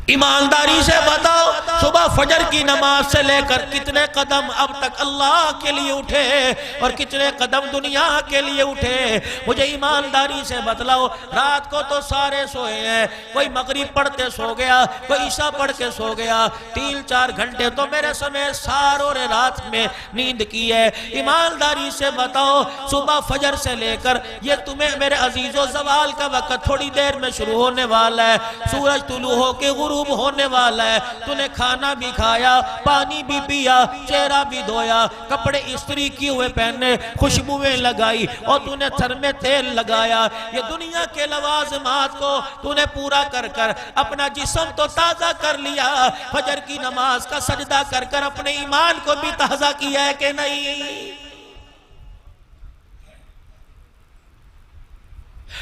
ईमानदारी से बताओ, सुबह फजर की नमाज से लेकर कितने कदम अब तक अल्लाह के लिए उठे और कितने कदम दुनिया के लिए उठे? मुझे ईमानदारी से बतलाओ। रात को तो सारे सोए हैं, कोई मगरिब पढ़ते सो गया, कोई ईशा पढ़ के सो गया, 3-4 घंटे तो मेरे समय सारों ने रात में नींद की है। ईमानदारी से बताओ, सुबह फजर से लेकर ये तुम्हें मेरे अजीजों ज़वाल का वक्त थोड़ी देर में शुरू होने वाला है, सूरज तुलू होके गुरूब होने वाला है। तूने खाना भी खाया, पानी भी पिया, चेहरा भी धोया, कपड़े इस्त्री किए हुए पहने, खुशबुएं लगाई और तूने सर में तेल लगाया। ये दुनिया के लवाज़िमात को तूने पूरा कर कर अपना जिस्म तो ताज़ा कर लिया। फजर की नमाज का सजदा कर कर अपने ईमान को भी ताज़ा किया है कि नहीं?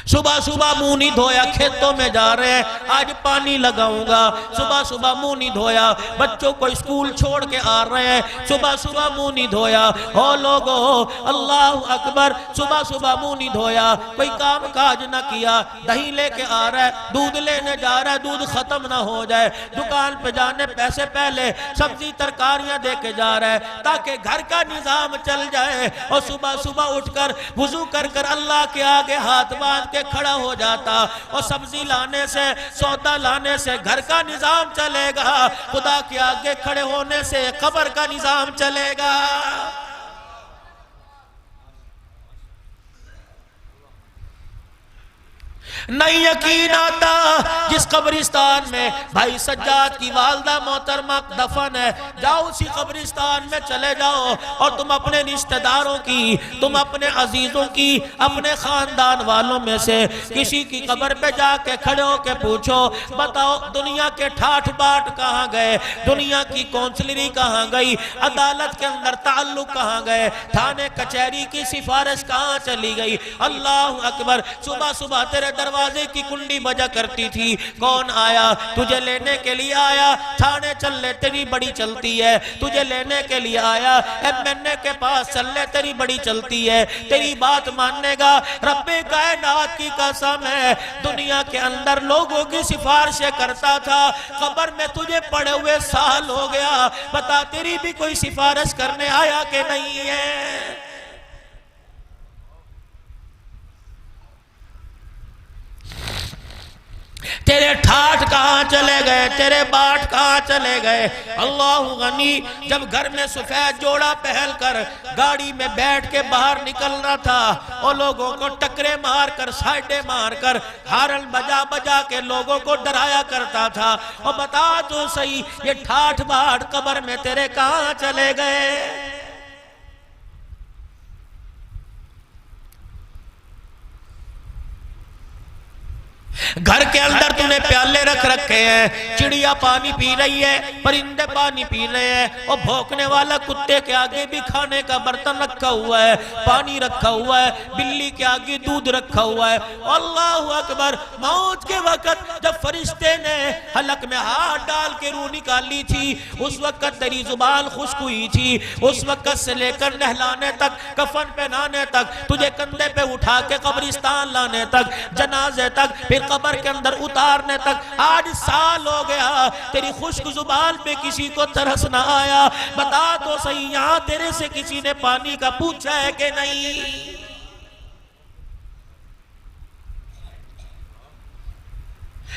सुबह सुबह मुंह नहीं धोया, खेतों में जा रहे हैं, आज पानी लगाऊंगा। सुबह सुबह मुंह नहीं धोया, बच्चों को स्कूल छोड़ के आ रहे हैं, सुबह सुबह मुंह नहीं धोया। हो लोगो, अल्लाह अकबर, सुबह सुबह मुंह नहीं धोया, कोई काम काज ना किया, दही लेके आ रहा है, दूध लेने जा रहा है, दूध खत्म ना हो जाए, दुकान पे जाने पैसे पहले सब्जी तरकारियां दे के जा रहा है ताकि घर का निजाम चल जाए। और सुबह सुबह उठकर वुजू कर कर अल्लाह के आगे हाथ बांध के खड़ा हो जाता और सब्जी लाने से, सौदा लाने से घर का निजाम चलेगा, खुदा के आगे खड़े होने से कब्र का निजाम चलेगा। नहीं यकीन आता, जिस कब्रिस्तान में भाई सज्जाद की वालदा मोहतरमा दफन है, जाओ उसी कब्रिस्तान में चले जाओ और तुम अपने रिश्तेदारों की, तुम अपने अजीजों की, अपने खानदान वालों में से किसी की कब्र पे जाके खड़े होके पूछो, बताओ दुनिया के ठाठ बाट कहाँ गए, दुनिया की कौंसलरी कहाँ गई, अदालत के अंदर ताल्लुक कहाँ गए, थाने कचहरी की सिफारिश कहाँ चली गई। अल्लाह अकबर, सुबह सुबह तेरे दरवाजे की कुंडी बजा करती थी, कौन आया? तुझे लेने के लिए आया, थाने चल ले तेरी बड़ी चलती है, तुझे लेने के लिए आया, एमएनए के पास चल ले तेरी बड़ी चलती है, तेरी बात मानेगा। रब्बे कायनात की कसम है, दुनिया के अंदर लोगों की सिफारिशें करता था, कब्र में तुझे पड़े हुए साल हो गया, बता तेरी भी कोई सिफारिश करने आया कि नहीं है? तेरे ठाठ कहाँ चले गए, तेरे बाट कहाँ चले गए? अल्लाह गनी, जब घर में सफेद जोड़ा पहन कर गाड़ी में बैठ के बाहर निकल रहा था और लोगों को टकरे मार कर, साइडे मार कर, हारन बजा बजा के लोगों को डराया करता था, और बता तो सही ये ठाठ बाट कब्र में तेरे कहाँ चले गए? घर के अंदर तूने प्याले रख रखे हैं, चिड़िया पानी पी रही है, परिंदे पानी पी रहे हैं, और भौंकने वाला कुत्ते के आगे भी खाने का बर्तन रखा हुआ है, पानी रखा हुआ है, बिल्ली के आगे दूध रखा हुआ है। अल्लाह अकबर, मौत के वक्त जब फरिश्ते ने हलक में हाथ डाल के रूह निकाली थी, उस वक्त तेरी जुबान खुश्क हुई थी, उस वक्त से लेकर नहलाने तक, कफन पहनाने तक, तुझे कंधे पे उठा के कब्रिस्तान लाने तक, जनाजे तक, फिर कब्र के अंदर उतारने तक, आज साल हो गया, तेरी खुश्क जुबान पे किसी को तरस ना आया? बता तो सही, यहां तेरे से किसी ने पानी का पूछा है कि नहीं?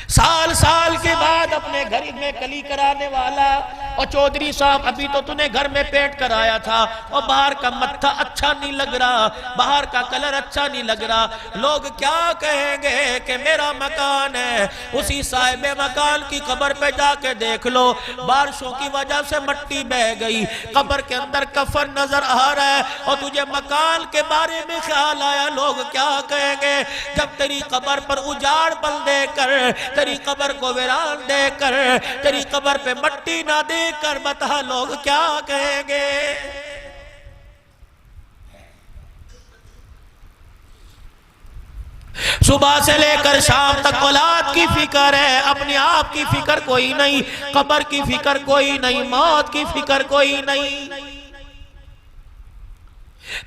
साल साल के बाद अपने घर में कली कराने वाला, और चौधरी साहब अभी तो तूने घर में पेट कराया था और बाहर का मत्था अच्छा नहीं लग रहा, बाहर का कलर अच्छा नहीं लग रहा, लोग क्या कहेंगे कि मेरा मकान है। उसी साहिब मकान की कब्र पे जाके देख लो, बारिशों की वजह से मिट्टी बह गई, कब्र के अंदर कफन नजर आ रहा है, और तुझे मकान के बारे में ख्याल आया, लोग क्या कहेंगे जब तेरी कब्र पर उजाड़ पल देकर, तेरी कब्र को वीरान देकर, तेरी कब्र पे मट्टी ना देकर, बता लोग क्या कहेंगे? सुबह से लेकर शाम तक औलाद की फिक्र है, अपने आप की फिक्र कोई नहीं, कब्र की फिक्र कोई नहीं, मौत की फिक्र कोई नहीं।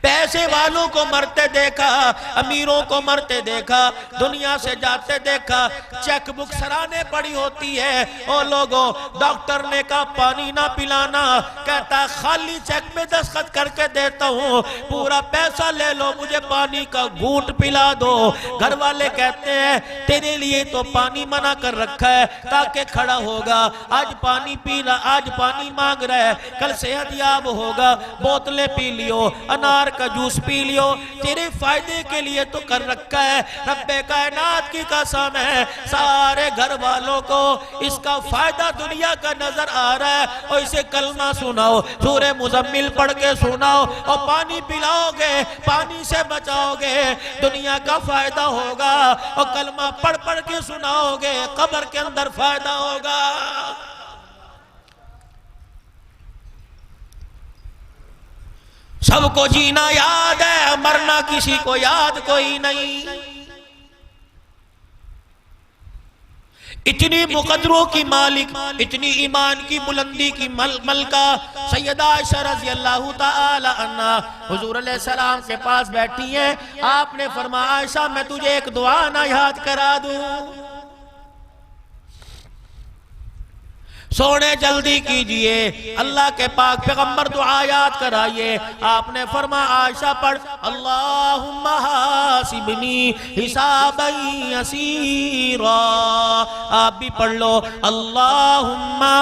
पैसे वालों को मरते देखा, अमीरों को मरते देखा, दुनिया से जाते देखा, चेकबुक सराहने पड़ी होती है। ओ लोगों, डॉक्टर ने कहा पानी ना पिलाना, कहता खाली चेक में दस्तखत करके देता हूँ, पूरा पैसा ले लो, मुझे पानी का घूंट पिला दो। घर वाले कहते हैं तेरे लिए तो पानी मना कर रखा है, ताकि खड़ा होगा, आज पानी पी ला, आज पानी मांग रहा है, कल सेहत याब होगा, बोतलें पी लियो, अनार का जूस पी लियो, तेरे फायदे के लिए तो कर रखा है। रब्बे कायनात की कसम है, सारे घर वालों को इसका फायदा दुनिया का नजर आ रहा है, और इसे कलमा सुनाओ, सूरे मुजम्मिल पढ़ के सुनाओ, और पानी पिलाओगे, पानी से बचाओगे, दुनिया का फायदा होगा, और कलमा पढ़ पढ़ के सुनाओगे, कब्र के अंदर फायदा होगा। सबको जीना याद है, मरना किसी को याद कोई नहीं। इतनी मुकद्दरों की मालिक, इतनी ईमान की बुलंदी की मलका सैयदा आयशा रज़ी अल्लाह ताला अन्हा हुजूर अलैहि सलाम के पास बैठी हैं। आपने फरमाया आयशा मैं तुझे एक दुआ ना याद करा दूं। सोने जल्दी कीजिए, अल्लाह के पाक पैगंबर दुआ याद कराइए। आपने फरमाया आयशा पढ़, अल्लाहुम्मा हासिबनी हिसाबन यसीरा। आप भी पढ़ लो, अल्लाहुम्मा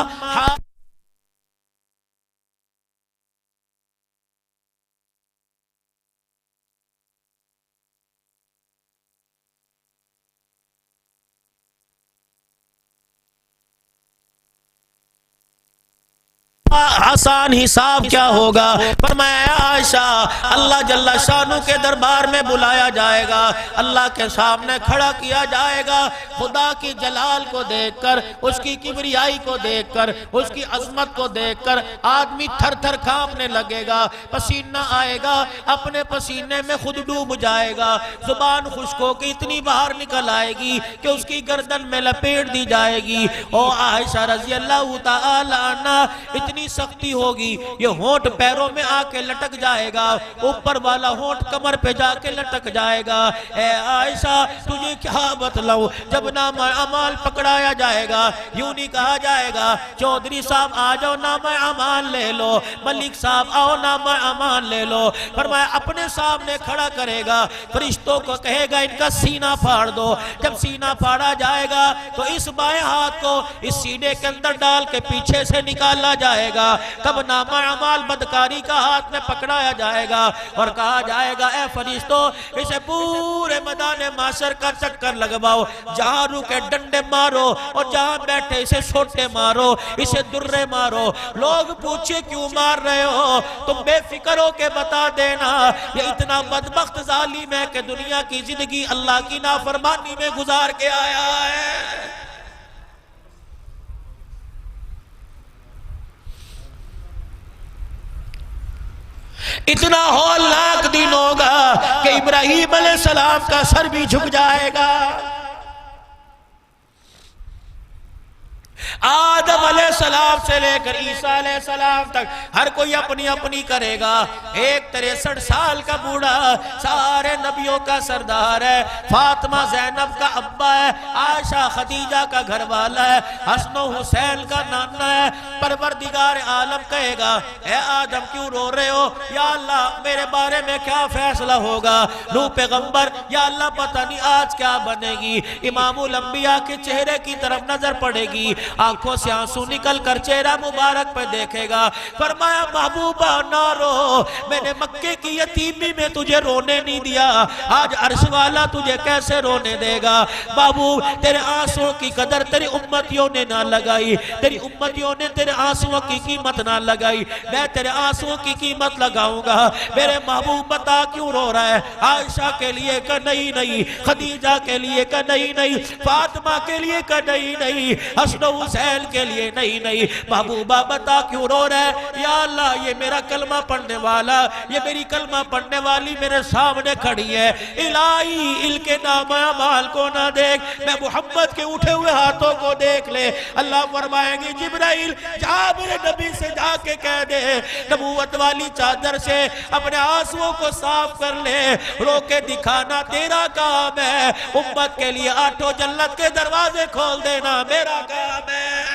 आसान हिसाब क्या होगा। फरमाया आयशा अल्लाह जल्ला शानू के दरबार में बुलाया जाएगा, अल्लाह के सामने खड़ा किया जाएगा। खुदा की जलाल को देखकर, उसकी किबरियाई को देखकर, उसकी अजमत को देखकर आदमी थर थर कांपने लगेगा, पसीना आएगा, अपने पसीने में खुद डूब जाएगा, जुबान खुश्को की इतनी बाहर निकल आएगी कि उसकी गर्दन में लपेट दी जाएगी। ओ आयशा रज़ी अल्लाह तआला अन्हा इतनी सख्ती होगी, ये होंठ पैरों में आके लटक जाएगा, ऊपर वाला होंठ कमर पे जाके लटक जाएगा। ए आयशा तुझे क्या बतलाऊं, जब नामा अमाल पकड़ाया जाएगा यूं नहीं कहा जाएगा चौधरी साहब आ जाओ नामा अमाल ले लो, मलिक साहब आओ नामा अमाल ले लो। फरमाया अपने सामने खड़ा करेगा, फरिश्तों को कहेगा इनका सीना फाड़ दो। जब सीना फाड़ा जाएगा तो इस बाएं हाथ को इस सीने के अंदर डाल के पीछे से निकाला जाएगा। तब नामा अमाल बदकारी का हाथ में पकड़ाया जाएगा और कहा जाएगा ए फरिश्तों इसे पूरे मैदान माशर का चक्कर लगवाओ, जहां रुके डंडे मारो और जहां बैठे इसे छोटे मारो, इसे दुर्रे मारो। लोग पूछे क्यों मार रहे हो, तुम बेफिक्र हो के बता देना ये इतना बदबख्त जालिम है कि दुनिया की जिंदगी अल्लाह की नाफरमानी में गुजार के आया है। इतना हौलनाक दिन होगा कि इब्राहीम अलैहिस्सलाम का सर भी झुक जाएगा, आदम अलैहिस्सलाम से लेकर ईसा अलैहिस्सलाम तक हर कोई अपनी अपनी करेगा। एक 63 साल का बूढ़ा सारे नबियों का सरदार है, फातिमा ज़ैनब का अब्बा है, आयशा खदीजा का घर वाला है, हसन हुसैन का नाना है। परवरदिगार आलम कहेगा ए आदम क्यों रो रहे हो, या अल्लाह मेरे बारे में क्या फैसला होगा। नूह पैगंबर या अल्लाह पता नहीं आज क्या बनेगी। इमामुल अंबिया के चेहरे की तरफ नजर पड़ेगी, आंखों से आंसू निकल कर चेहरा मुबारक पे देखेगा। फरमाया महबूबा ना रो, मैंने मक्के की यतीमी में तुझे रोने नहीं दिया, आज अर्श वाला तुझे कैसे रोने देगा। बाबू तेरे आंसुओं की कदर तेरी उम्मतियों ने ना लगाई, तेरी उम्मतियों ने तेरे आंसुओं की कीमत ना लगाई, मैं तेरे आंसुओं की कीमत लगाऊंगा। मेरे महबूब बता क्यों रो रहा है, आयशा के लिए का नहीं नहीं, खदीजा के लिए का नहीं नहीं, फातिमा के लिए का नहीं नहीं, हसन हुसैन के लिए नहीं नहीं महबूबा बता क्यों रो रहा है? या अल्लाह ये मेरा कलमा पढ़ने वाला, ये मेरी कलमा पढ़ने वाली मेरे सामने खड़ी है, इलाही इनके नाम अमाल को ना देख, मैं मोहम्मद के उठे हुए हाथों को देख ले। अल्लाह फरमाएंगे जिब्राइल जा मेरे नबी से जाके कह दे नबूवत वाली चादर से अपने आंसुओं को साफ कर ले, रो के दिखाना तेरा काम है, उम्मत के लिए 8 जन्नत के दरवाजे खोल देना मेरा काम है।